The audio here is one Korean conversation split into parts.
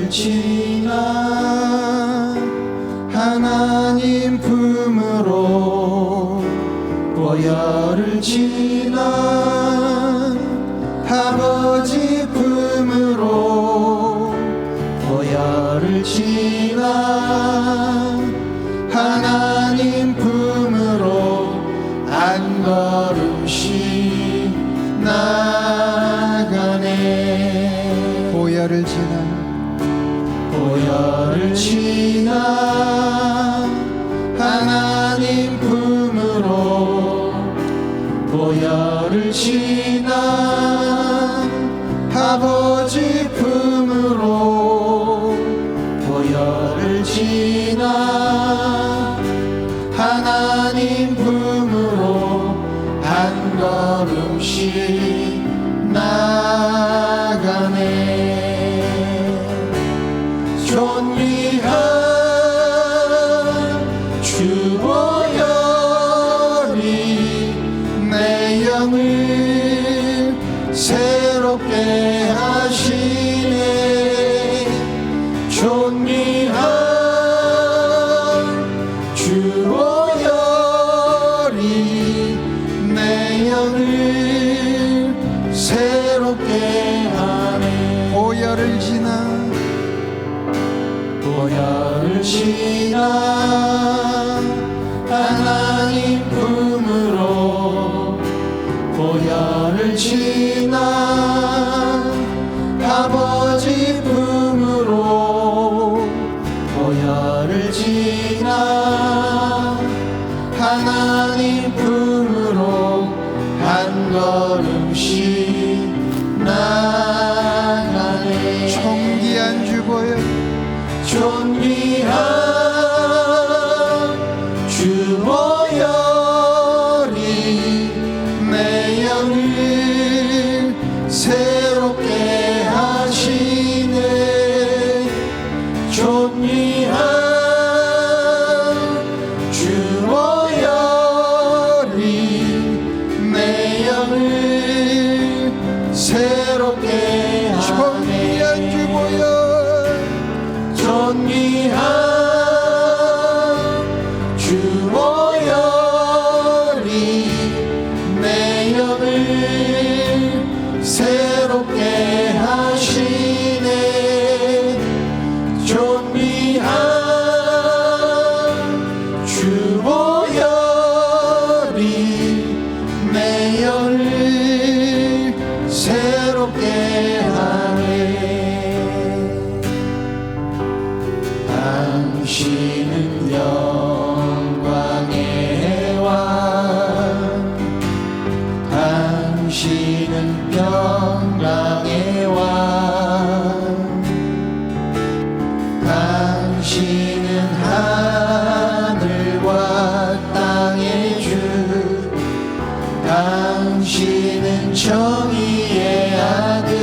보혈을 지나 하나님 품으로 보혈을 지나 아버지 품으로 보혈을 지나 하나님 품으로 한 걸음씩 나가네. 보혈을 지나 하나님 품으로 보혈을 지나 아버지 품으로 보혈을 지나 하나님 품으로 한 걸음씩 나가네. 존귀한 주 보혈이 내 영을 새롭게 하시네. 존귀한 주 보혈이 내 영을 새롭게 하네. 보혈을 지나 하나님 품으로 보혈을 지나 아버지 품으로 보혈을 지나 하나님 품으로 한 걸음씩 나가네. 존귀한 주 보혈 존귀한 주 보혈이 내 영을 새롭게 하시네. 존귀한 주 보혈이 내 영을 새롭게 하네. 존귀한 주 보혈 존귀한 주 보혈이 내 영을 새롭게 하시네. 존귀한 주 보혈이 내 영을 새롭게 하네. 당신은 영광의 왕, 당신은 평강의 왕, 당신은 하늘과 땅의 주, 당신은 정의의 아들.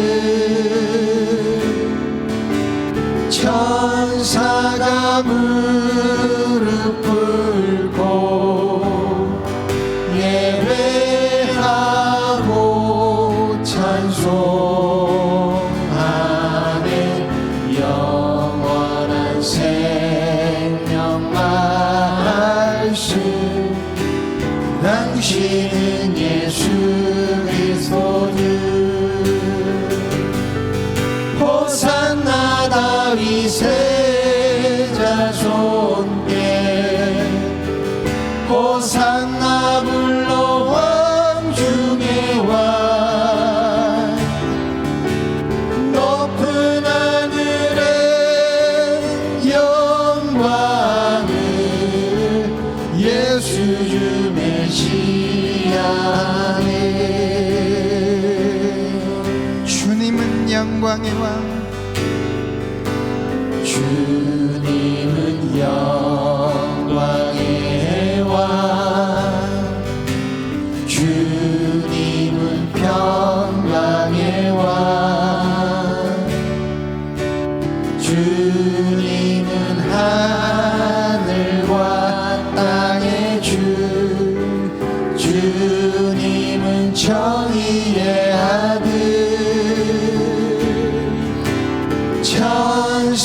천사가 무릎 꿇고 예배하고 찬송하네. 영원한 생명 말씀, 당신은 예수 그리스도주. 호산나 다윗의 자손께, 호산나 불러 왕 중의 왕. 높은 하늘에 영광을 예수 주 메시아네. 주님은 영광의 왕 주님은 영광의 왕, 주님은 평강의 왕, 주님은 하늘과 땅의 주, 주님은 정의의 아들. 천사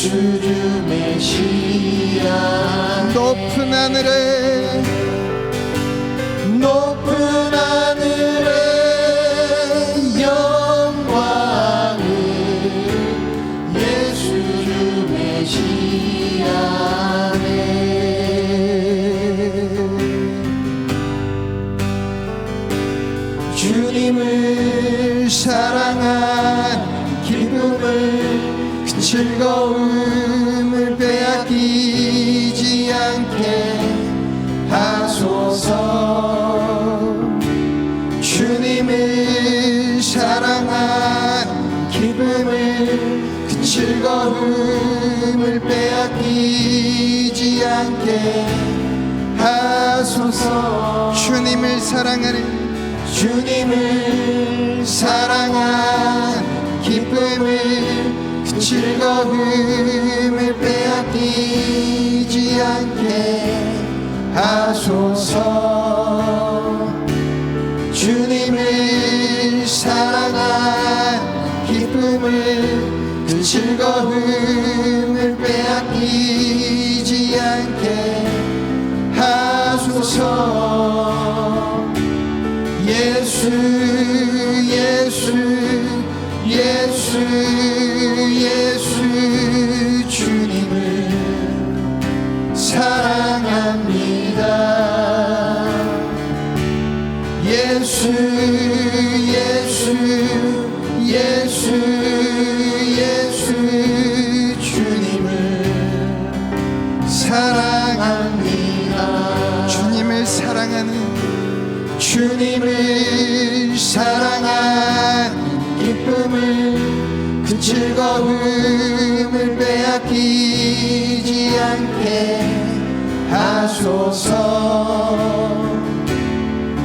예수 주 메시아 높은 하늘에 높은 하늘의 영광을 예수 주 메시아네 주님을 사랑한 기쁨을 그 즐거움을 빼앗기지 않게 하소서 주님을 사랑한 기쁨을 그 즐거움을 빼앗기지 않게 하소서 주님을 사랑하는 주님을 사랑한 기쁨을 그 즐거움을 빼앗기지 않게 하소서 주님을 사랑한 기쁨을 그 즐거움을 빼앗기지 않게 하소서 예수 예수 예수 예수 주님을 사랑합니다 예수 예수 예수 예수 주님을 사랑합니다 주님을 사랑하는 주님을 사랑한 기쁨을 그 즐거움을 빼앗기지 않게 하소서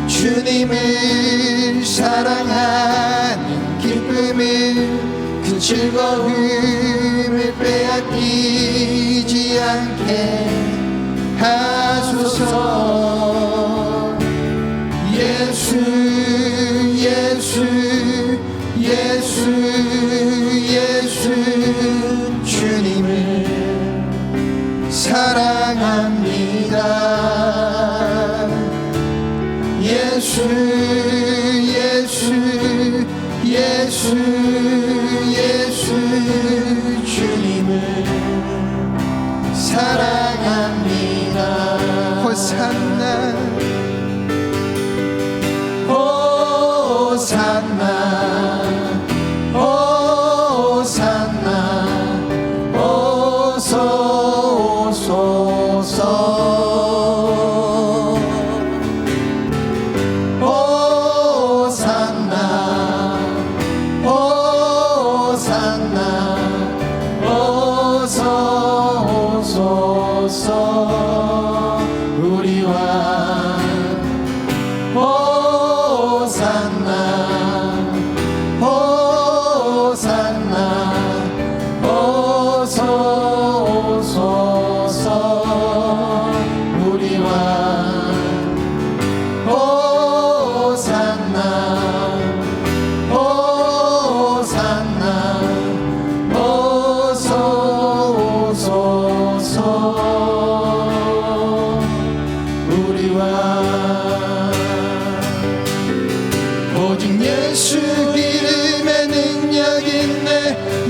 주님을 사랑한 기쁨을 그 즐거움을 빼앗기지 않게 하소서 예수 예수 예수 예수 주님을 사랑합니다 예수 예수 예수 예수 주님을 사랑합니다 호산나 호산나 호산나 어서 오소서 호산나 호산나 어서 오소서 우리와 호산나 호산나 어서 오소서 우리와 호산나 호산나 어서 오소서 우리와 오직 예수 이름에 능력 있네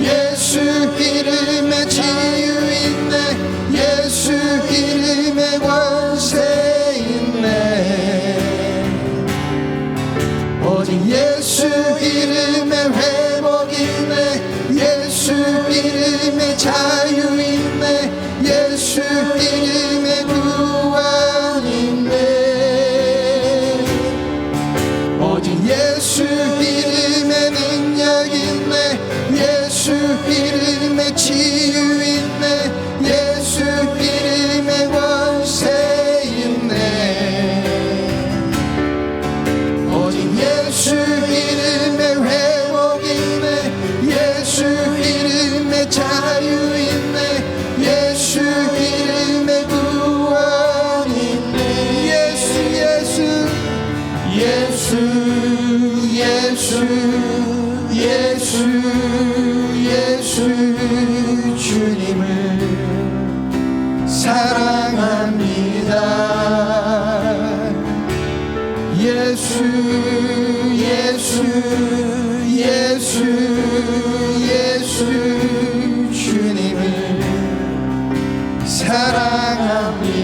예수 이름에 치유 있네 예수 이름에 권세 있네 오직 예수 이름에 회복 있네 예수 이름에 자유 있네 예수 이름에 구원 있네 오직 예수 이름에 능력 있네 예수 이름에 치유 있네 예수 이름에 권세 있네 오직 예수 이름에 회복 있네 예수 이름에 자유 있네 예수 이름에 구원 있네 예수 예수 예수 예수 예수 예수 주님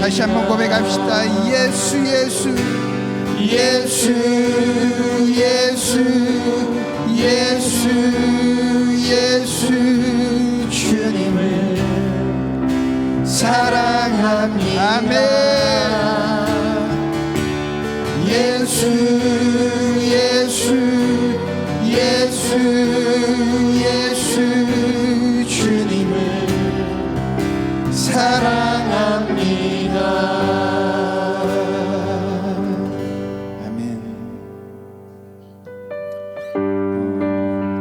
다시 한번 고백합시다. 예수 예수 예수 예수 예수 예수 주님을 사랑합니다. 아멘. 예수 예수 예수 예수 주님을 사랑합니다. 아멘.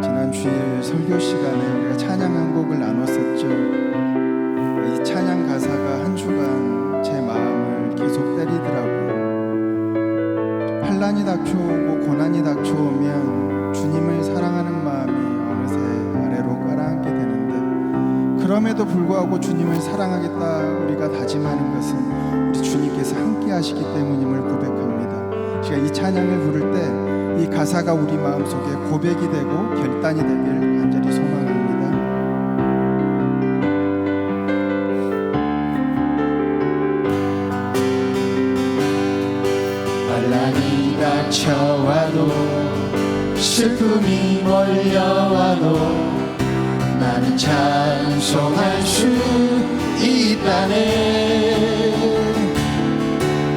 지난 주일 설교 시간에 우리가 찬양 한 곡을 나눴었죠. 이 찬양 가사가 한 주간 제 마음을 계속 때리더라고요. 환난이 닥쳐오고 고난이 닥쳐오면 주님을 사랑하는 마음이 어느새 아래로 가라앉게 되는데, 그럼에도 불구하고 주님을 사랑하겠다 우리가 다짐하는 것은 우리 주님께서 함께 하시기 때문임을 고백합니다. 제가 이 찬양을 부를 때 이 가사가 우리 마음속에 고백이 되고 결단이 되길 간절히 소망합니다. 환난이 닥쳐와도 슬픔이 몰려와도 나는 찬송할 수 있다네.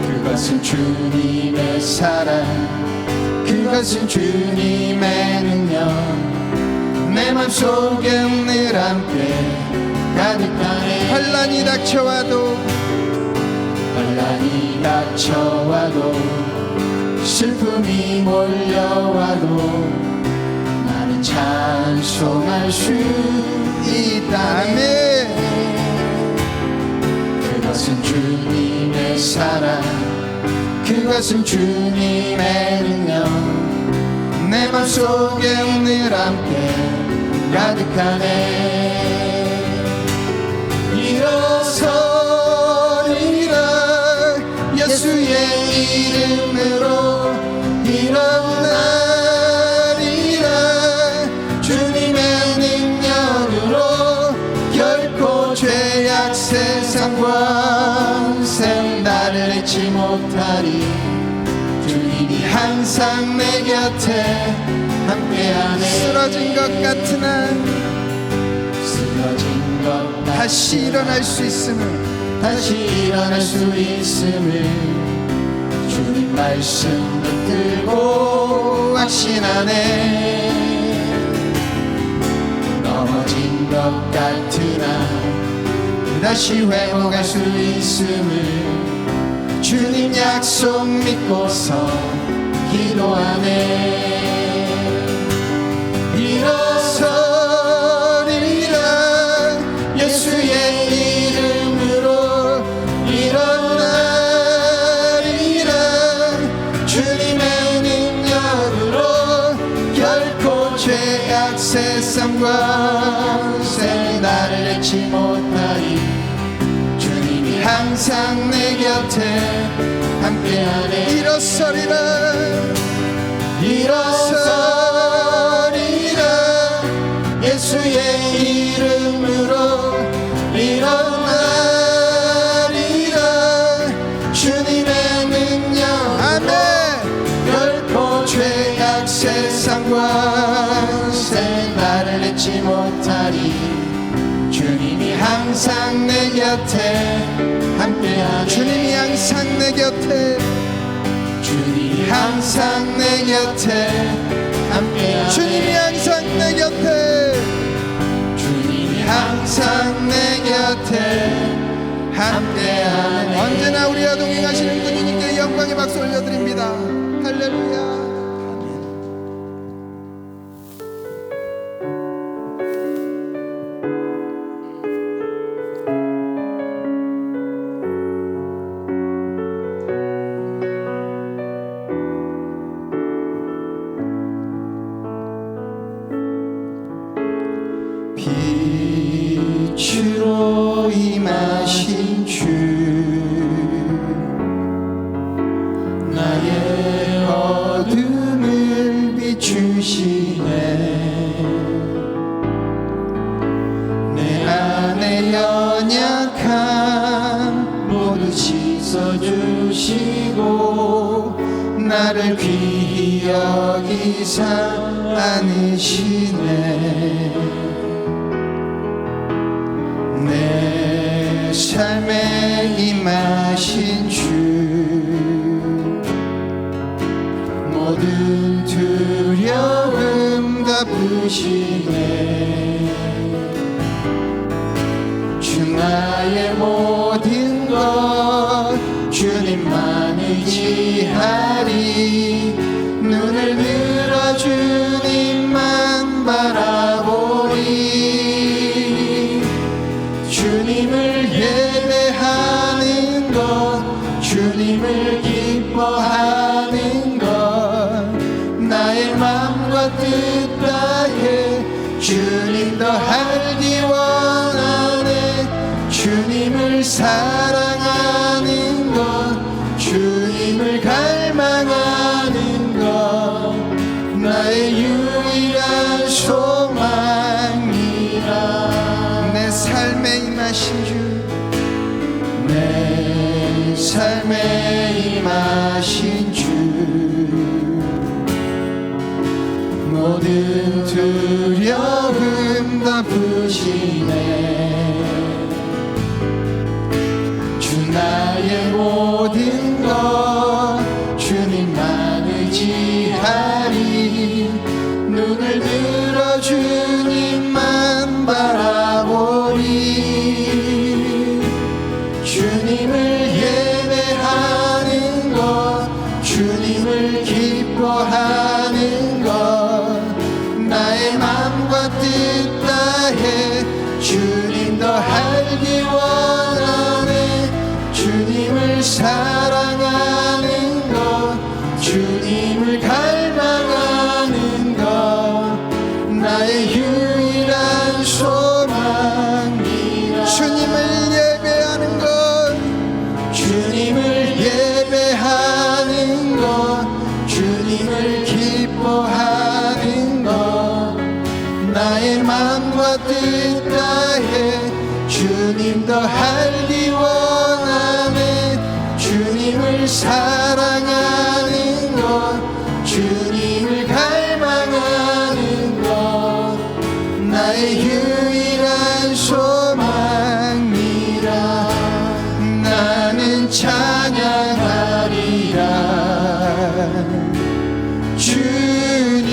그것은 주님의 사랑, 그것은 주님의 능력, 내 맘속에 늘 함께 가득하네. 환난이 닥쳐와도 환난이 닥쳐와도 슬픔이 몰려와도 나는 찬송할 수 있다네. 그것은 주님의 사랑, 그것은 주님의 능력, 내 맘속에 늘 함께 가득하네. 일어서리라 예수의 이름으로 일어나리라. 주님의 능력으로 결코 죄악 세상과 새 나를 잊지 못하리. 주님이 항상 내 곁에 함께하네. 쓰러진 것 같으나 쓰러진 것 다시 일어날 수 있음을, 다시 일어날 수 있음을 주님 말씀 붙들고 확신하네. 넘어진 것 같으나 다시 회복할 수 있음을 주님 약속 믿고서 기도하네. 일어서리라 예수의 이름으로 일어나리라. 주님의 능력으로 결코 죄악 세상과 새 나를 잊지 못하리. 주님이 항상 내 곁에 함께하네. 일어서리라 일어서리라 예수의 이름으로 일어나리라. 주님의 능력 아멘. 결코 죄악 세상과 새 나를 잊지 못하리. 주님이 항상 내 곁에 함께하네. 주님이 항상 내 곁에, 주님이 항상 내 곁에 함께하네. 주님이 항상 내 곁에, 주님이 항상 내 곁에 함께하네. 언제나 우리와 동행하시는 분이니께 영광의 박수 올려드립니다. 할렐루야. 빛으로 임하신 주 나의 어둠을 비추시네. 내 안에 연약한 모든 씻어주시고 나를 귀히 여기사 안으시네. 내 삶에 임하신 주 모든 두려움 덮으시네. 주 나의 모든 것 주님만 의지하리. 눈을 들어 주님만 바라보리. 주님을 예배하는 것 주님을 기뻐하는 것 나의 맘과 뜻 다해 주님 더 알기 원하네. 주님을 사랑하는 것 주님을 갈망하는 것 나의 유일한 소망이라. 내 삶에 임하신 주 내 삶에 임하신 주 모든 두려움 덮으시네. 주 나의 모든 것 주님만 의지하리. 눈을 들어 주님만 바라보리. 주님을 예배하는 것 주님을 기뻐하는 것 나의 맘과 뜻 다해 주님 더 알기 원하네. 주님을 사랑하는 것 주님을 갈망하는 것 나의 유일한 소망이라. 주님을 예배하는 것 주님을 예배하는 것 주님을 기뻐하는 것 나의 맘과 뜻 다해 주님 더 알기 원하네. 주님을 사랑하는 것 주님을 갈망하는 것 나의 유일한 소망이라. 나는 찬양하리라. 주님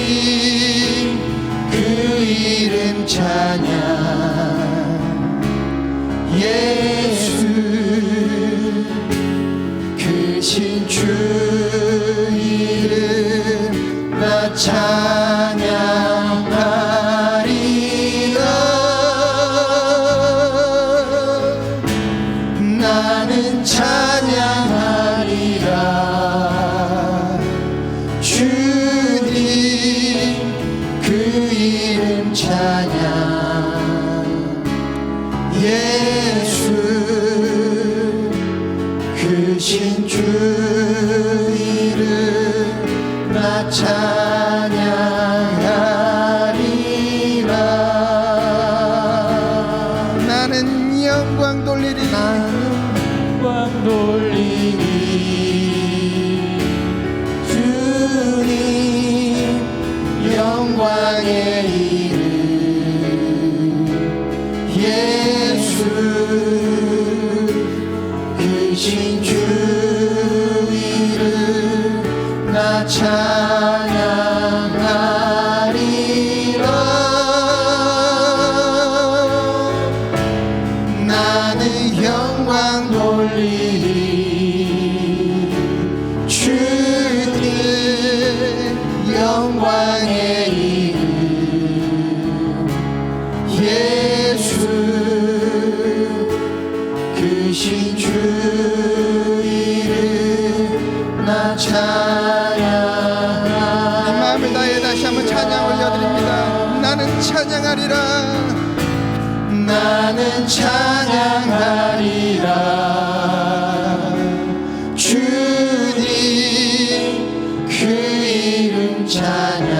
그 이름 찬양. 예수 크신 주 이름 나 찬양하리라. 나는 찬양하리라. 주님 그 이름 찬양. 예수 크신 주 이름 나 찬양하리라. 나는 영광 돌리리. 영광 돌리리. 주님 영광의 이름. 예수 크신 주 이름 나 찬양하리라. 나는 영광 돌리리. 주님 영광의 이름. 예수 크신 주 이름 나 찬양하리라. 이 마음을 다해 다시 한번 찬양 올려드립니다. 나는 찬양하리라. 나는 찬양하리라. 주님 그 이름 찬양.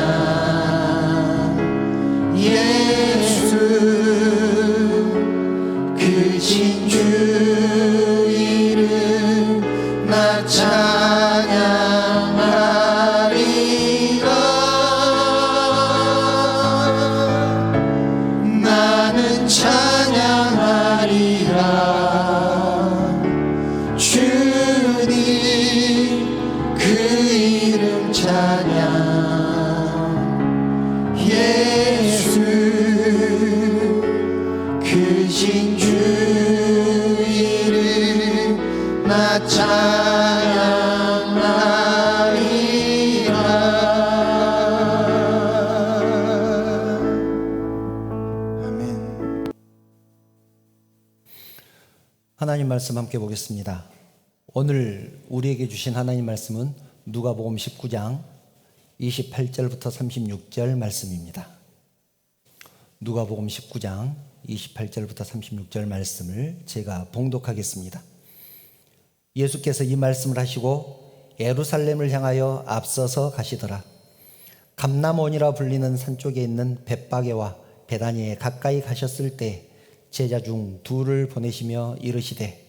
예수 크신 주 이름 찬양하리라. 주님 그 이름 찬양. 예수 크신 주 이름 나 찬양하리라. 아멘. 하나님 말씀 함께 보겠습니다. 오늘 우리에게 주신 하나님 말씀은 누가복음 19장 28절부터 36절 말씀입니다. 누가복음 19장 28절부터 36절 말씀을 제가 봉독하겠습니다. 예수께서 이 말씀을 하시고 예루살렘을 향하여 앞서서 가시더라. 감람원이라 불리는 산 쪽에 있는 벳바게와 베다니에 가까이 가셨을 때 제자 중 둘을 보내시며 이르시되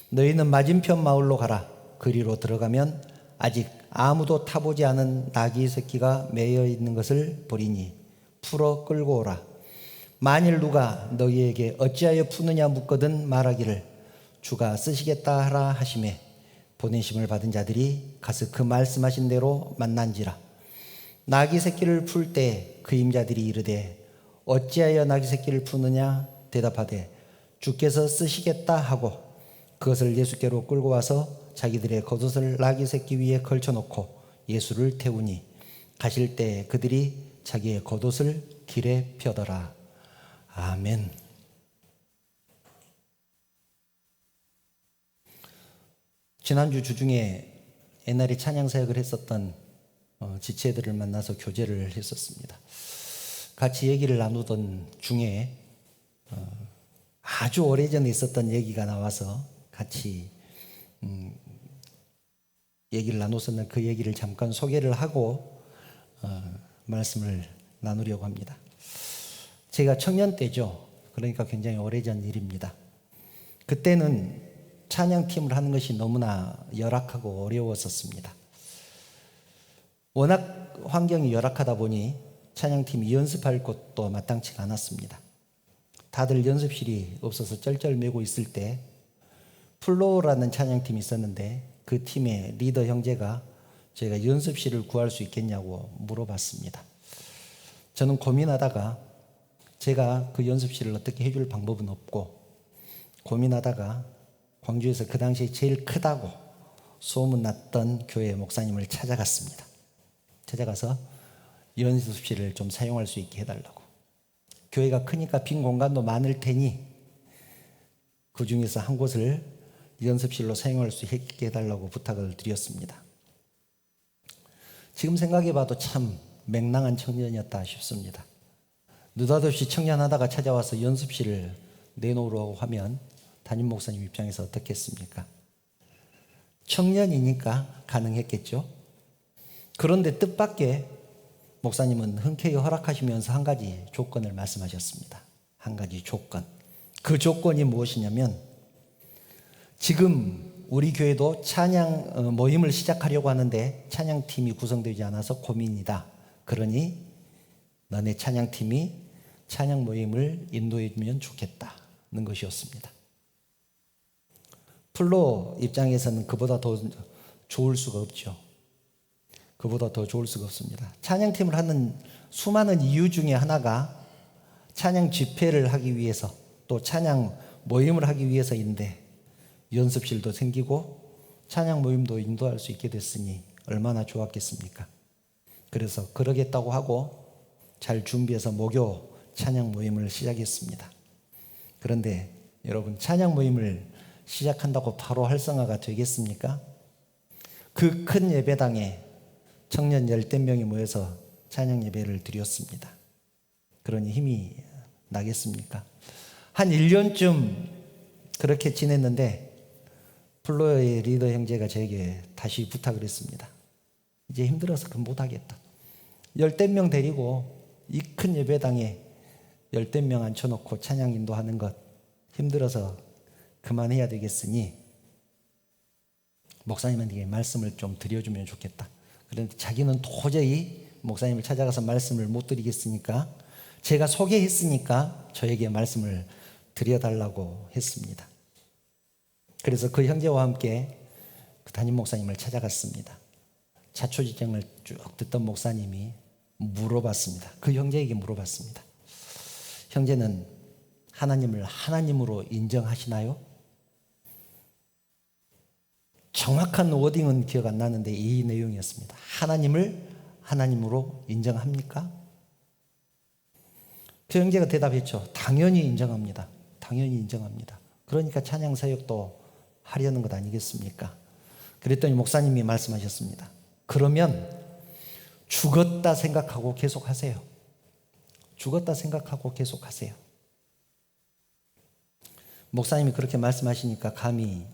너희는 맞은편 마을로 가라. 그리로 들어가면 아직 아무도 타보지 않은 나귀 새끼가 매여 있는 것을 보리니 풀어 끌고 오라. 만일 누가 너희에게 어찌하여 푸느냐 묻거든 말하기를 주가 쓰시겠다 하라 하시매 보내심을 받은 자들이 가서 그 말씀하신 대로 만난지라. 나귀 새끼를 풀 때 그 임자들이 이르되 어찌하여 나귀 새끼를 푸느냐 대답하되 주께서 쓰시겠다 하고 그것을 예수께로 끌고 와서 자기들의 겉옷을 나귀 새끼 위에 걸쳐놓고 예수를 태우니 가실 때 그들이 자기의 겉옷을 길에 펴더라. 아멘. 지난주 주중에 옛날에 찬양 사역을 했었던 지체들을 만나서 교제를 했었습니다. 같이 얘기를 나누던 중에 아주 오래전에 있었던 얘기가 나와서 같이 얘기를 나눴었는데 그 얘기를 잠깐 소개를 하고 말씀을 나누려고 합니다. 제가 청년 때죠. 그러니까 굉장히 오래전 일입니다. 그때는 찬양팀을 하는 것이 너무나 열악하고 어려웠었습니다. 워낙 환경이 열악하다 보니 찬양팀이 연습할 곳도 마땅치가 않았습니다. 다들 연습실이 없어서 쩔쩔매고 있을 때 플로우라는 찬양팀이 있었는데 그 팀의 리더 형제가 제가 연습실을 구할 수 있겠냐고 물어봤습니다. 저는 고민하다가 제가 그 연습실을 어떻게 해줄 방법은 없고 고민하다가 광주에서 그 당시에 제일 크다고 소문났던 교회 목사님을 찾아갔습니다. 찾아가서 연습실을 좀 사용할 수 있게 해달라고. 교회가 크니까 빈 공간도 많을 테니 그 중에서 한 곳을 연습실로 사용할 수 있게 해달라고 부탁을 드렸습니다. 지금 생각해봐도 참 맹랑한 청년이었다 싶습니다. 느닷없이 청년하다가 찾아와서 연습실을 내놓으라고 하면 담임 목사님 입장에서 어떻겠습니까? 청년이니까 가능했겠죠. 그런데 뜻밖의 목사님은 흔쾌히 허락하시면서 한 가지 조건을 말씀하셨습니다. 한 가지 조건. 그 조건이 무엇이냐면 지금 우리 교회도 찬양 모임을 시작하려고 하는데 찬양팀이 구성되지 않아서 고민이다. 그러니 너네 찬양팀이 찬양 모임을 인도해 주면 좋겠다는 것이었습니다. 플로 입장에서는 그보다 더 좋을 수가 없죠. 그보다 더 좋을 수가 없습니다. 찬양팀을 하는 수많은 이유 중에 하나가 찬양 집회를 하기 위해서 또 찬양 모임을 하기 위해서인데 연습실도 생기고 찬양 모임도 인도할 수 있게 됐으니 얼마나 좋았겠습니까? 그래서 그러겠다고 하고 잘 준비해서 목요 찬양 모임을 시작했습니다. 그런데 여러분 찬양 모임을 시작한다고 바로 활성화가 되겠습니까? 그 큰 예배당에 청년 10대 명이 모여서 찬양 예배를 드렸습니다. 그러니 힘이 나겠습니까? 한 1년쯤 그렇게 지냈는데 플로의 리더 형제가 저에게 다시 부탁을 했습니다. 이제 힘들어서 그건 못하겠다. 10대 명 데리고 이 큰 예배당에 10대 명 앉혀놓고 찬양 인도하는 것 힘들어서 그만해야 되겠으니 목사님한테 말씀을 좀 드려주면 좋겠다. 그런데 자기는 도저히 목사님을 찾아가서 말씀을 못 드리겠으니까 제가 소개했으니까 저에게 말씀을 드려달라고 했습니다. 그래서 그 형제와 함께 그 담임 목사님을 찾아갔습니다. 자초지정을 쭉 듣던 목사님이 물어봤습니다. 그 형제에게 물어봤습니다. 형제는 하나님을 하나님으로 인정하시나요? 정확한 워딩은 기억 안 나는데 이 내용이었습니다. 하나님을 하나님으로 인정합니까? 그 형제가 대답했죠. 당연히 인정합니다. 당연히 인정합니다. 그러니까 찬양 사역도 하려는 것 아니겠습니까? 그랬더니 목사님이 말씀하셨습니다. 그러면 죽었다 생각하고 계속하세요. 죽었다 생각하고 계속하세요. 목사님이 그렇게 말씀하시니까 감히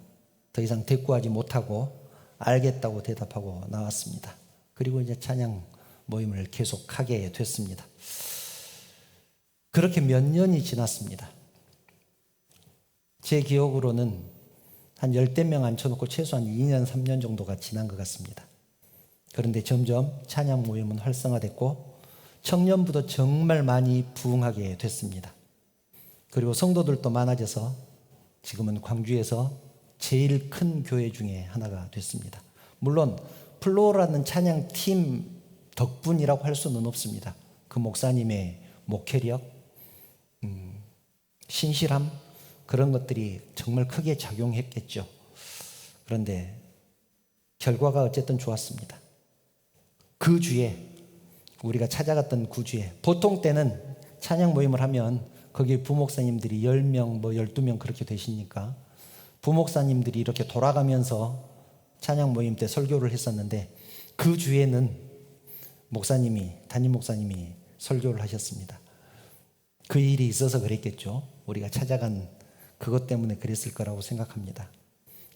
더 이상 대꾸하지 못하고 알겠다고 대답하고 나왔습니다. 그리고 이제 찬양 모임을 계속하게 됐습니다. 그렇게 몇 년이 지났습니다. 제 기억으로는 한 10대 명 앉혀놓고 최소한 2년, 3년 정도가 지난 것 같습니다. 그런데 점점 찬양 모임은 활성화됐고 청년부도 정말 많이 부흥하게 됐습니다. 그리고 성도들도 많아져서 지금은 광주에서 제일 큰 교회 중에 하나가 됐습니다. 물론 플로어라는 찬양 팀 덕분이라고 할 수는 없습니다. 그 목사님의 목회력, 신실함 그런 것들이 정말 크게 작용했겠죠. 그런데 결과가 어쨌든 좋았습니다. 그 주에 우리가 찾아갔던 그 주에 보통 때는 찬양 모임을 하면 거기에 부목사님들이 10명, 12명 그렇게 되시니까 부목사님들이 이렇게 돌아가면서 찬양 모임 때 설교를 했었는데 그 주에는 담임 목사님이 설교를 하셨습니다. 그 일이 있어서 그랬겠죠. 우리가 찾아간 그것 때문에 그랬을 거라고 생각합니다.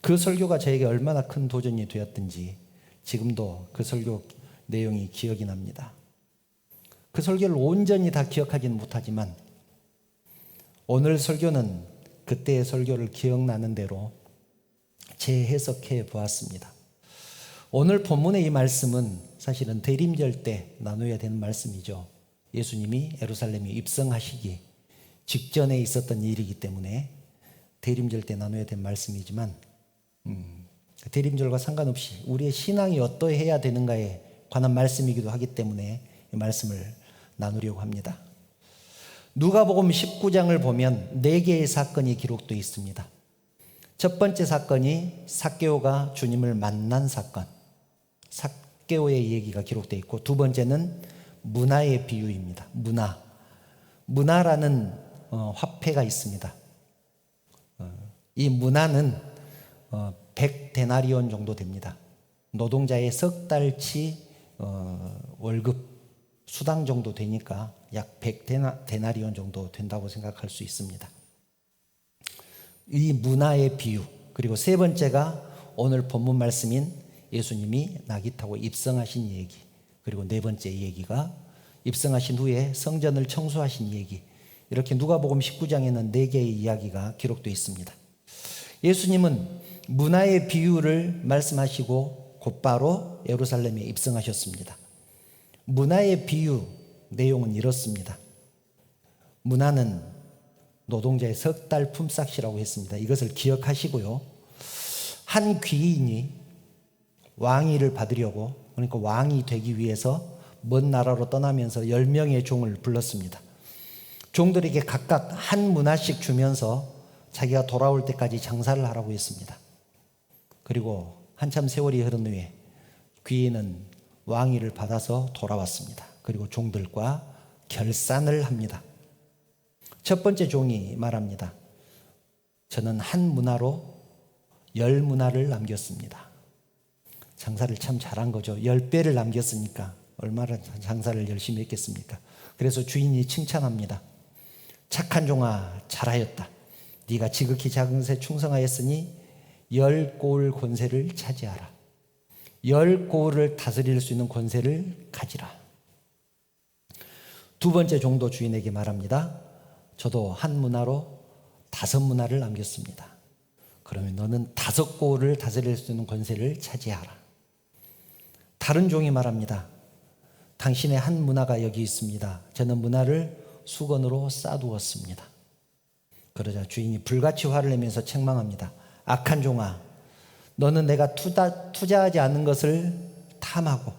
그 설교가 저에게 얼마나 큰 도전이 되었든지 지금도 그 설교 내용이 기억이 납니다. 그 설교를 온전히 다 기억하지는 못하지만 오늘 설교는 그때의 설교를 기억나는 대로 재해석해 보았습니다. 오늘 본문의 이 말씀은 사실은 대림절 때 나눠야 되는 말씀이죠. 예수님이 예루살렘에 입성하시기 직전에 있었던 일이기 때문에 대림절 때 나눠야 될 말씀이지만 대림절과 상관없이 우리의 신앙이 어떠해야 되는가에 관한 말씀이기도 하기 때문에 이 말씀을 나누려고 합니다. 누가복음 19장을 보면 4개의 사건이 기록되어 있습니다. 첫 번째 사건이 삭개오가 주님을 만난 사건, 삭개오의 얘기가 기록되어 있고 두 번째는 문화의 비유입니다. 문화라는 화폐가 있습니다. 이 문화는 100데나리온 정도 됩니다. 노동자의 석 달치 월급 수당 정도 되니까 약 100데나리온 정도 된다고 생각할 수 있습니다. 이 문화의 비유, 그리고 세 번째가 오늘 본문 말씀인 예수님이 나귀 타고 입성하신 얘기, 그리고 네 번째 얘기가 입성하신 후에 성전을 청소하신 얘기. 이렇게 누가복음 19장에는 4개의 이야기가 기록되어 있습니다. 예수님은 문화의 비유를 말씀하시고 곧바로 예루살렘에 입성하셨습니다. 문화의 비유 내용은 이렇습니다. 문화는 노동자의 석 달 품삯이라고 했습니다. 이것을 기억하시고요. 한 귀인이 왕위를 받으려고, 그러니까 왕이 되기 위해서 먼 나라로 떠나면서 10명의 종을 불렀습니다. 종들에게 각각 한 문화씩 주면서 자기가 돌아올 때까지 장사를 하라고 했습니다. 그리고 한참 세월이 흐른 후에 귀인은 왕위를 받아서 돌아왔습니다. 그리고 종들과 결산을 합니다. 첫 번째 종이 말합니다. 저는 한 문화로 10문화를 남겼습니다. 장사를 참 잘한 거죠. 10배를 남겼으니까 얼마나 장사를 열심히 했겠습니까? 그래서 주인이 칭찬합니다. 착한 종아, 잘하였다. 네가 지극히 작은 것에 충성하였으니 10고을 권세를 차지하라. 10고을을 다스릴 수 있는 권세를 가지라. 두 번째 종도 주인에게 말합니다. 저도 한 문화로 5문화를 남겼습니다. 그러면 너는 5고을을 다스릴 수 있는 권세를 차지하라. 다른 종이 말합니다. 당신의 한 문화가 여기 있습니다. 저는 문화를 수건으로 싸두었습니다. 그러자 주인이 불같이 화를 내면서 책망합니다. 악한 종아, 너는 내가 투자하지 않은 것을 탐하고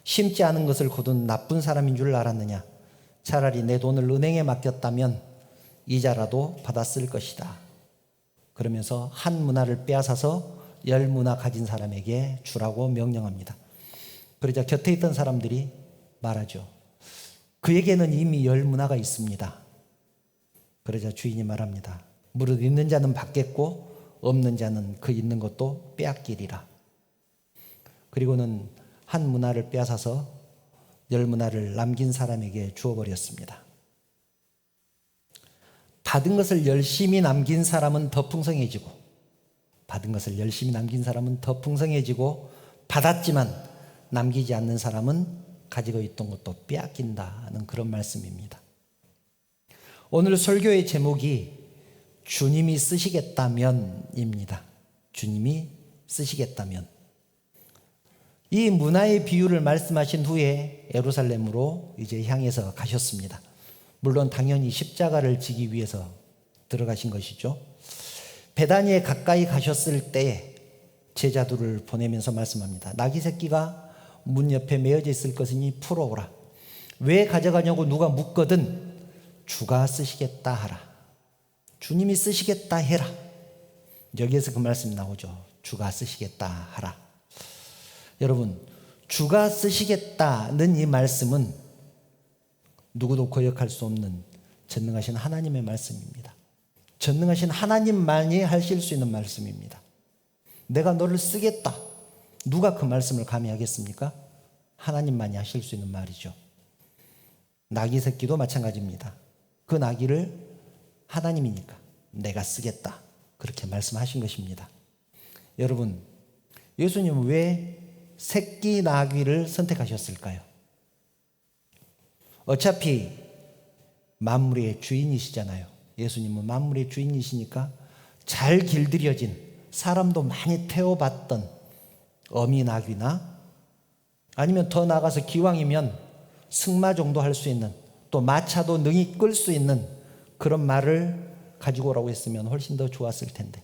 심지 않은 것을 거둔 나쁜 사람인 줄 알았느냐? 차라리 내 돈을 은행에 맡겼다면 이자라도 받았을 것이다. 그러면서 한 문화를 빼앗아서 10문화 가진 사람에게 주라고 명령합니다. 그러자 곁에 있던 사람들이 말하죠. 그에게는 이미 10문화가 있습니다. 그러자 주인이 말합니다. 무릇 있는 자는 받겠고 없는 자는 그 있는 것도 빼앗기리라. 그리고는 한 문화를 빼앗아서 10문화를 남긴 사람에게 주어버렸습니다. 받은 것을 열심히 남긴 사람은 더 풍성해지고 받았지만 남기지 않는 사람은 가지고 있던 것도 빼앗긴다는 그런 말씀입니다. 오늘 설교의 제목이 주님이 쓰시겠다면입니다. 주님이 쓰시겠다면. 이 문화의 비유를 말씀하신 후에 예루살렘으로 이제 향해서 가셨습니다. 물론 당연히 십자가를 지기 위해서 들어가신 것이죠. 베다니에 가까이 가셨을 때 제자들을 보내면서 말씀합니다. 나귀 새끼가 문 옆에 메어져 있을 것이니 풀어오라. 왜 가져가냐고 누가 묻거든 주가 쓰시겠다 하라. 주님이 쓰시겠다 해라. 여기에서 그 말씀이 나오죠. 주가 쓰시겠다 하라. 여러분, 주가 쓰시겠다는 이 말씀은 누구도 거역할 수 없는 전능하신 하나님의 말씀입니다. 전능하신 하나님만이 하실 수 있는 말씀입니다. 내가 너를 쓰겠다. 누가 그 말씀을 감히 하겠습니까? 하나님만이 하실 수 있는 말이죠. 나귀 새끼도 마찬가지입니다. 그 나귀를 하나님이니까 내가 쓰겠다. 그렇게 말씀하신 것입니다. 여러분, 예수님은 왜 새끼 나귀를 선택하셨을까요? 어차피 만물의 주인이시잖아요. 예수님은 만물의 주인이시니까 잘 길들여진 사람도 많이 태워봤던 어미 나귀나 아니면 더 나아가서 기왕이면 승마 정도 할 수 있는 또 마차도 능히 끌 수 있는 그런 말을 가지고 오라고 했으면 훨씬 더 좋았을 텐데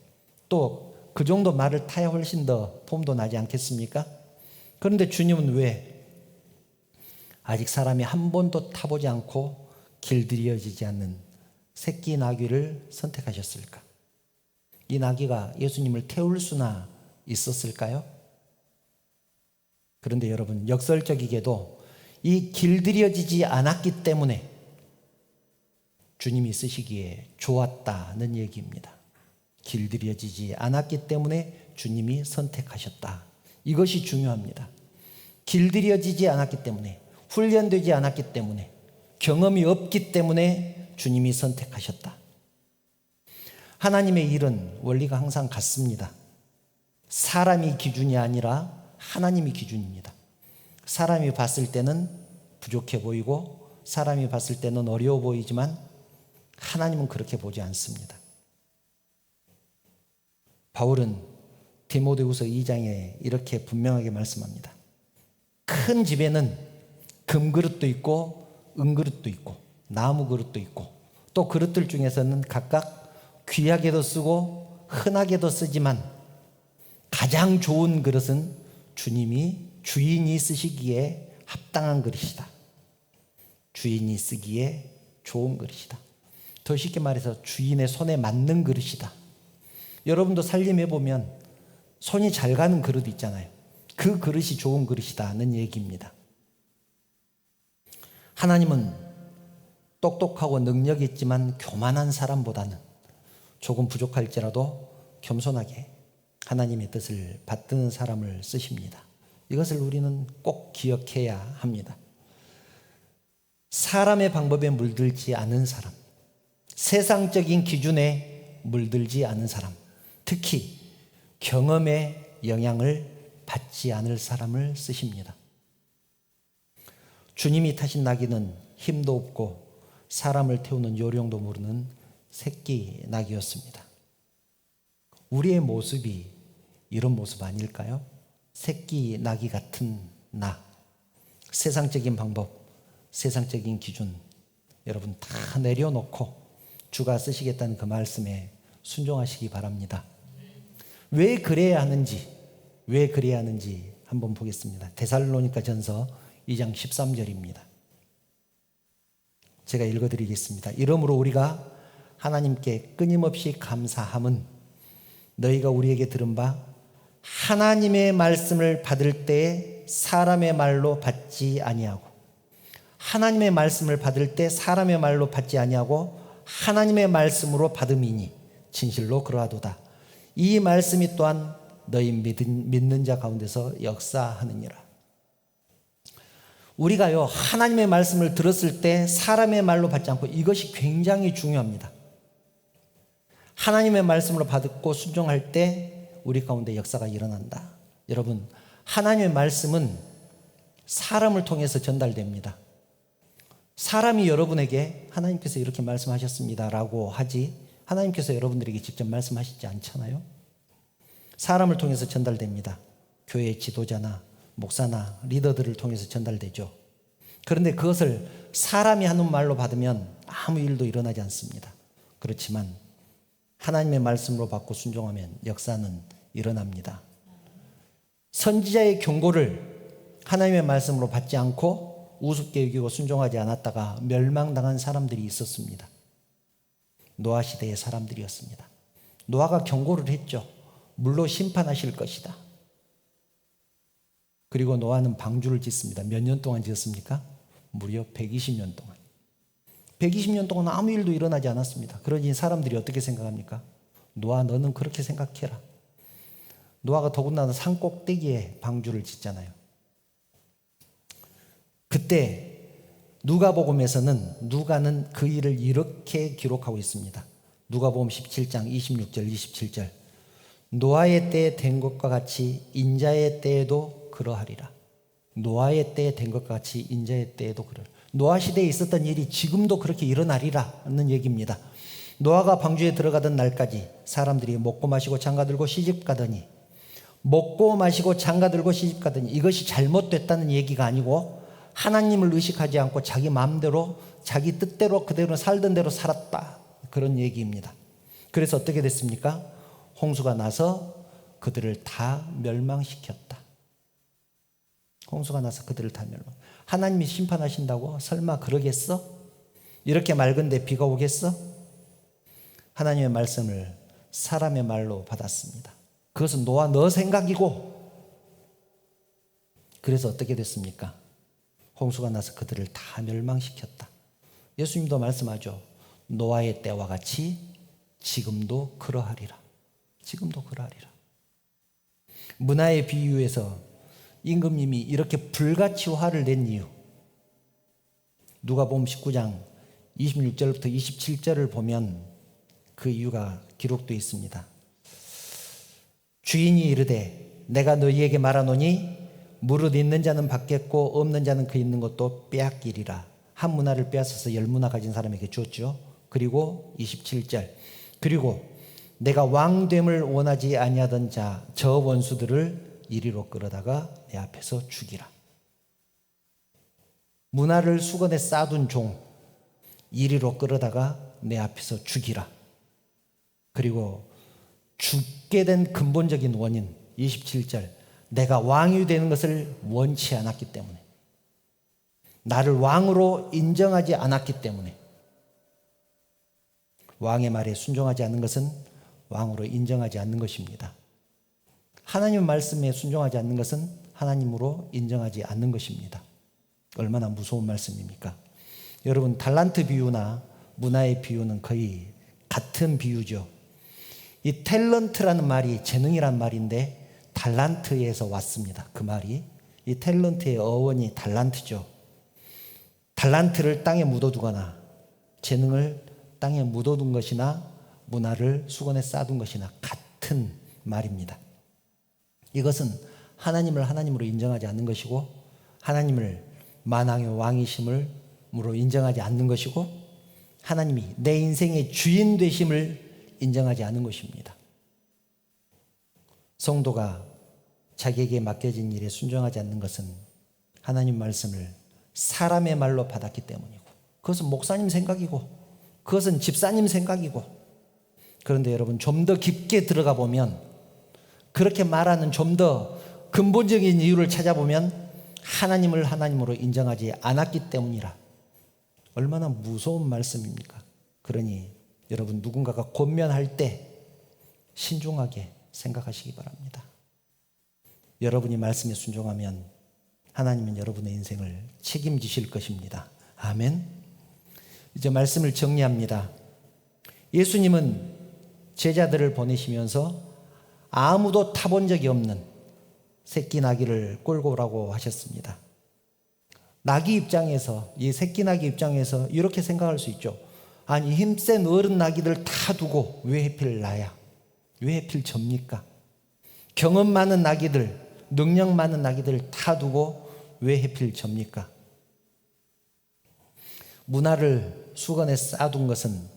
또 그 정도 말을 타야 훨씬 더 폼도 나지 않겠습니까? 그런데 주님은 왜 아직 사람이 한 번도 타보지 않고 길들여지지 않는 새끼 나귀를 선택하셨을까? 이 나귀가 예수님을 태울 수나 있었을까요? 그런데 여러분, 역설적이게도 이 길들여지지 않았기 때문에 주님이 쓰시기에 좋았다는 얘기입니다. 길들여지지 않았기 때문에 주님이 선택하셨다. 이것이 중요합니다. 길들여지지 않았기 때문에, 훈련되지 않았기 때문에, 경험이 없기 때문에 주님이 선택하셨다. 하나님의 일은 원리가 항상 같습니다. 사람이 기준이 아니라 하나님이 기준입니다. 사람이 봤을 때는 부족해 보이고 사람이 봤을 때는 어려워 보이지만 하나님은 그렇게 보지 않습니다. 바울은 디모데후서 2장에 이렇게 분명하게 말씀합니다. 큰 집에는 금그릇도 있고 은그릇도 있고 나무 그릇도 있고 또 그릇들 중에서는 각각 귀하게도 쓰고 흔하게도 쓰지만 가장 좋은 그릇은 주인이 쓰시기에 합당한 그릇이다. 주인이 쓰기에 좋은 그릇이다. 더 쉽게 말해서 주인의 손에 맞는 그릇이다. 여러분도 살림해 보면 손이 잘 가는 그릇 있잖아요. 그 그릇이 좋은 그릇이다는 얘기입니다. 하나님은 똑똑하고 능력 있지만 교만한 사람보다는 조금 부족할지라도 겸손하게 하나님의 뜻을 받드는 사람을 쓰십니다. 이것을 우리는 꼭 기억해야 합니다. 사람의 방법에 물들지 않은 사람, 세상적인 기준에 물들지 않은 사람, 특히 경험의 영향을 받지 않을 사람을 쓰십니다. 주님이 타신 나귀는 힘도 없고 사람을 태우는 요령도 모르는 새끼 나귀였습니다. 우리의 모습이 이런 모습 아닐까요? 새끼 나귀 같은 나, 세상적인 방법, 세상적인 기준, 여러분 다 내려놓고 주가 쓰시겠다는 그 말씀에 순종하시기 바랍니다. 왜 그래야 하는지 한번 보겠습니다. 데살로니가 전서 2장 13절입니다. 제가 읽어드리겠습니다. 이러므로 우리가 하나님께 끊임없이 감사함은 너희가 우리에게 들은 바 하나님의 말씀을 받을 때에 사람의 말로 받지 아니하고, 하나님의 말씀을 받을 때 사람의 말로 받지 아니하고 하나님의 말씀으로 받음이니 진실로 그러하도다. 이 말씀이 또한 너희 믿는 자 가운데서 역사하느니라. 우리가요, 하나님의 말씀을 들었을 때 사람의 말로 받지 않고, 이것이 굉장히 중요합니다. 하나님의 말씀으로 받고 순종할 때 우리 가운데 역사가 일어난다. 여러분, 하나님의 말씀은 사람을 통해서 전달됩니다. 사람이 여러분에게 하나님께서 이렇게 말씀하셨습니다 라고 하지, 하나님께서 여러분들에게 직접 말씀하시지 않잖아요. 사람을 통해서 전달됩니다. 교회 지도자나 목사나 리더들을 통해서 전달되죠. 그런데 그것을 사람이 하는 말로 받으면 아무 일도 일어나지 않습니다. 그렇지만 하나님의 말씀으로 받고 순종하면 역사는 일어납니다. 선지자의 경고를 하나님의 말씀으로 받지 않고 우습게 여기고 순종하지 않았다가 멸망당한 사람들이 있었습니다. 노아 시대의 사람들이었습니다. 노아가 경고를 했죠. 물로 심판하실 것이다. 그리고 노아는 방주를 짓습니다. 몇 년 동안 지었습니까? 무려 120년 동안. 120년 동안 아무 일도 일어나지 않았습니다. 그러니 사람들이 어떻게 생각합니까? 노아, 너는 그렇게 생각해라. 노아가 더군다나 산 꼭대기에 방주를 짓잖아요. 그때 누가복음에서는 누가는 그 일을 이렇게 기록하고 있습니다. 누가복음 17장 26절 27절. 노아의 때에 된 것과 같이 인자의 때에도 그러하리라. 노아의 때에 된 것과 같이 인자의 때에도 그러하리라. 노아 시대에 있었던 일이 지금도 그렇게 일어나리라는 얘기입니다. 노아가 방주에 들어가던 날까지 사람들이 먹고 마시고 장가들고 시집가더니, 먹고 마시고 장가들고 시집가더니, 이것이 잘못됐다는 얘기가 아니고 하나님을 의식하지 않고 자기 마음대로 자기 뜻대로 그대로 살던 대로 살았다, 그런 얘기입니다. 그래서 어떻게 됐습니까? 홍수가 나서 그들을 다 멸망시켰다. 홍수가 나서 그들을 다 멸망. 하나님이 심판하신다고? 설마 그러겠어? 이렇게 맑은데 비가 오겠어? 하나님의 말씀을 사람의 말로 받았습니다. 그것은 노아 너 생각이고, 그래서 어떻게 됐습니까? 홍수가 나서 그들을 다 멸망시켰다. 예수님도 말씀하죠. 노아의 때와 같이 지금도 그러하리라. 지금도 그러하리라. 문화의 비유에서 임금님이 이렇게 불같이 화를 낸 이유, 누가복음 19장 26절부터 27절을 보면 그 이유가 기록되어 있습니다. 주인이 이르되 내가 너희에게 말하노니 무릇 있는 자는 받겠고 없는 자는 그 있는 것도 빼앗기리라. 한 문화를 빼앗아서 10문화 가진 사람에게 줬죠. 그리고 27절, 그리고 내가 왕됨을 원하지 아니하던 자 저 원수들을 이리로 끌어다가 내 앞에서 죽이라. 문화를 수건에 싸둔 종 이리로 끌어다가 내 앞에서 죽이라. 그리고 죽게 된 근본적인 원인 27절, 내가 왕이 되는 것을 원치 않았기 때문에, 나를 왕으로 인정하지 않았기 때문에. 왕의 말에 순종하지 않는 것은 왕으로 인정하지 않는 것입니다. 하나님의 말씀에 순종하지 않는 것은 하나님으로 인정하지 않는 것입니다. 얼마나 무서운 말씀입니까? 여러분, 달란트 비유나 문화의 비유는 거의 같은 비유죠. 이 탤런트라는 말이 재능이란 말인데 달란트에서 왔습니다. 그 말이. 이 탤런트의 어원이 달란트죠. 달란트를 땅에 묻어두거나 재능을 땅에 묻어둔 것이나 문화를 수건에 싸둔 것이나 같은 말입니다. 이것은 하나님을 하나님으로 인정하지 않는 것이고, 하나님을 만왕의 왕이심으로 인정하지 않는 것이고, 하나님이 내 인생의 주인 되심을 인정하지 않는 것입니다. 성도가 자기에게 맡겨진 일에 순종하지 않는 것은 하나님 말씀을 사람의 말로 받았기 때문이고, 그것은 목사님 생각이고 그것은 집사님 생각이고, 그런데 여러분 좀 더 깊게 들어가 보면 그렇게 말하는 좀 더 근본적인 이유를 찾아보면 하나님을 하나님으로 인정하지 않았기 때문이라. 얼마나 무서운 말씀입니까? 그러니 여러분 누군가가 권면할 때 신중하게 생각하시기 바랍니다. 여러분이 말씀에 순종하면 하나님은 여러분의 인생을 책임지실 것입니다. 아멘. 이제 말씀을 정리합니다. 예수님은 제자들을 보내시면서 아무도 타본 적이 없는 새끼 나귀를 끌고 오라고 하셨습니다. 나귀 입장에서, 이 새끼 나귀 입장에서 이렇게 생각할 수 있죠. 아니, 힘센 어른 나귀들 다 두고 왜 하필 나야? 왜 하필 접니까? 경험 많은 나귀들, 능력 많은 나귀들 다 두고 왜 하필 접니까? 문화를 수건에 쌓아둔 것은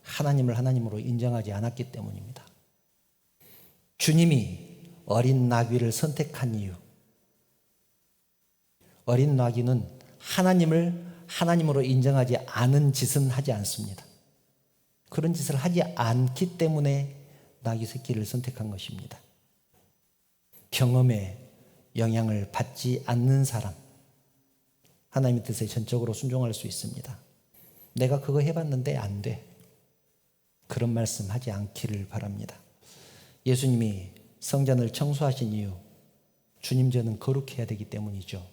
하나님을 하나님으로 인정하지 않았기 때문입니다. 주님이 어린 나귀를 선택한 이유, 어린 나귀는 하나님을 하나님으로 인정하지 않은 짓은 하지 않습니다. 그런 짓을 하지 않기 때문에 나귀 새끼를 선택한 것입니다. 경험에 영향을 받지 않는 사람, 하나님의 뜻에 전적으로 순종할 수 있습니다. 내가 그거 해봤는데 안 돼. 그런 말씀 하지 않기를 바랍니다. 예수님이 성전을 청소하신 이유, 주님 저는 거룩해야 되기 때문이죠.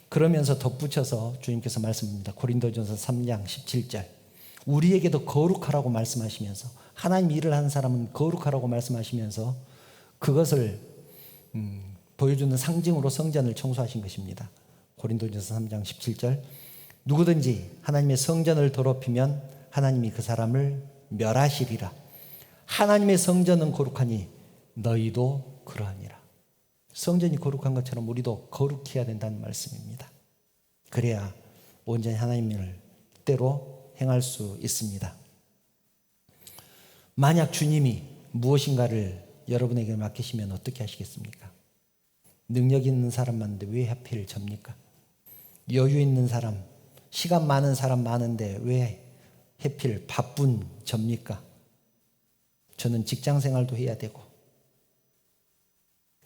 그러면서 덧붙여서 주님께서 말씀합니다. 고린도전서 3장 17절, 우리에게도 거룩하라고 말씀하시면서, 하나님 일을 하는 사람은 거룩하라고 말씀하시면서 그것을 보여주는 상징으로 성전을 청소하신 것입니다. 고린도전서 3장 17절, 누구든지 하나님의 성전을 더럽히면 하나님이 그 사람을 멸하시리라. 하나님의 성전은 거룩하니 너희도 그러하니라. 성전이 거룩한 것처럼 우리도 거룩해야 된다는 말씀입니다. 그래야 온전히 하나님을 뜻대로 행할 수 있습니다. 만약 주님이 무엇인가를 여러분에게 맡기시면 어떻게 하시겠습니까? 능력 있는 사람 많은데 왜 하필 접니까? 여유 있는 사람, 시간 많은 사람 많은데 왜 하필 바쁜 접니까? 저는 직장 생활도 해야 되고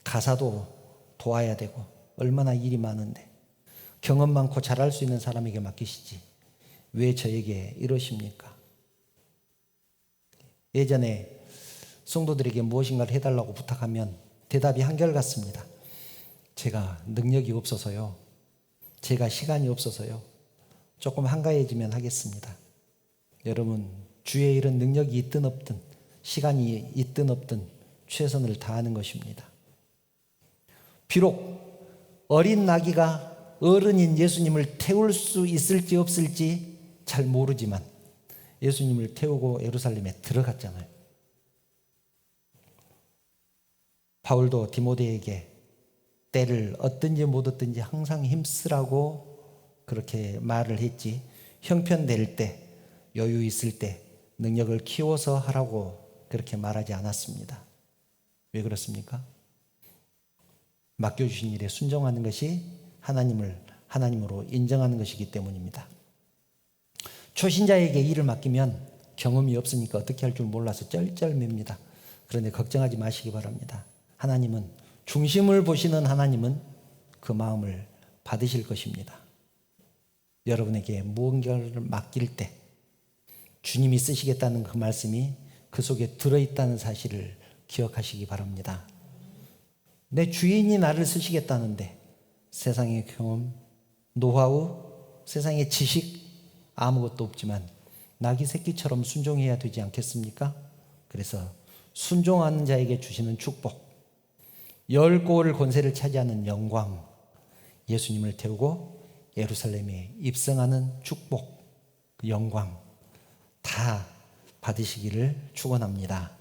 가사도 도와야 되고 얼마나 일이 많은데 경험 많고 잘할 수 있는 사람에게 맡기시지 왜 저에게 이러십니까? 예전에 성도들에게 무엇인가를 해달라고 부탁하면 대답이 한결같습니다. 제가 능력이 없어서요. 제가 시간이 없어서요. 조금 한가해지면 하겠습니다. 여러분, 주의 일은 능력이 있든 없든 시간이 있든 없든 최선을 다하는 것입니다. 비록 어린 나귀가 어른인 예수님을 태울 수 있을지 없을지 잘 모르지만 예수님을 태우고 예루살렘에 들어갔잖아요. 바울도 디모데에게 때를 얻든지 못 얻든지 항상 힘쓰라고 그렇게 말을 했지, 형편될 때, 여유 있을 때 능력을 키워서 하라고 그렇게 말하지 않았습니다. 왜 그렇습니까? 맡겨주신 일에 순종하는 것이 하나님을 하나님으로 인정하는 것이기 때문입니다. 초신자에게 일을 맡기면 경험이 없으니까 어떻게 할 줄 몰라서 쩔쩔맵니다. 그런데 걱정하지 마시기 바랍니다. 하나님은, 중심을 보시는 하나님은 그 마음을 받으실 것입니다. 여러분에게 무언가를 맡길 때 주님이 쓰시겠다는 그 말씀이 그 속에 들어있다는 사실을 기억하시기 바랍니다. 내 주인이 나를 쓰시겠다는데 세상의 경험, 노하우, 세상의 지식 아무것도 없지만 나귀 새끼처럼 순종해야 되지 않겠습니까? 그래서 순종하는 자에게 주시는 축복, 열골 권세를 차지하는 영광, 예수님을 태우고 예루살렘에 입성하는 축복, 그 영광 다 받으시기를 축원합니다.